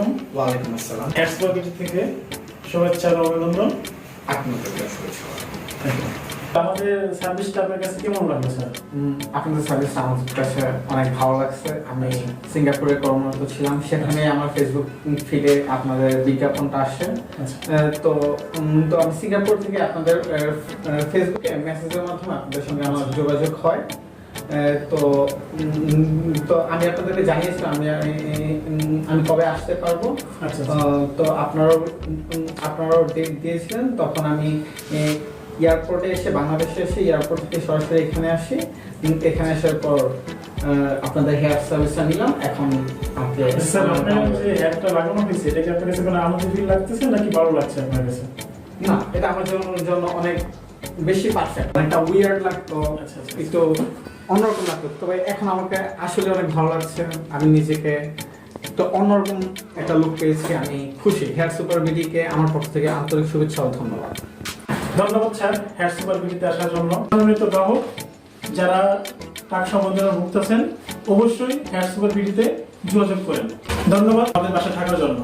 আলাইকুম। ওয়ালাইকুম আসসালাম। হেয়ারস্পা থেকে শুভেচ্ছা ও অভিনন্দন। আপনাদের শুভেচ্ছা। আমাদের সার্ভিসটা আপনার কাছে কেমন লাগলো স্যার? আপনাদের সার্ভিস আমাদের কাছে অনেক ভালো লাগছে। আমি সিঙ্গাপুরে কর্মরত ছিলাম, সেখানে আমার ফেসবুক ফিডে আপনাদের বিজ্ঞাপনটা আসে। তো আমি সিঙ্গাপুর থেকে আপনাদের ফেসবুকে মেসেজের মাধ্যমে আপনাদের সঙ্গে আমার যোগাযোগ হয়। তো আমি আপনাদেরকে জানিয়েছিলাম আমি কবে আসতে পারবো। তো আপনারাও ডেট দিয়েছিলেন। তখন আমি এয়ারপোর্টে এসে, বাংলাদেশে এসে এয়ারপোর্ট থেকে সরাসরি এখানে আসি। এখানে আসার পর আপনাদের হেয়ার সার্ভিসটা নিলাম। এখন আপনার যে হেয়ারটা লাগানো হয়েছে, এটা কি আপনার কাছে কোনো আনন্দ ফিল লাগতেছে নাকি ভালো লাগছে আপনার কাছে? না, এটা আমার জন্য অনেক বেশি পারফেক্ট। একটা উইয়ার্ড লাগতো, একটু অন্যরকম লাগতো, তবে এখন আমাকে আসলে অনেক ভালো লাগছে। আমি নিজেকে তো অন্যরকম একটা লুক পেয়েছি। আমি খুশি। হেয়ার সুপার বিডিকে আমার পক্ষ থেকে আন্তরিক শুভেচ্ছা ও ধন্যবাদ। ধন্যবাদ স্যার হেয়ার সুপার বিডিতে আসার জন্য। সম্মানিত গ্রাহক যারা টাক সমস্যায় ভুগতেছেন, অবশ্যই হেয়ার সুপার বিডিতে যোগাযোগ করেন। ধন্যবাদ আমাদের বাসায় থাকার জন্য।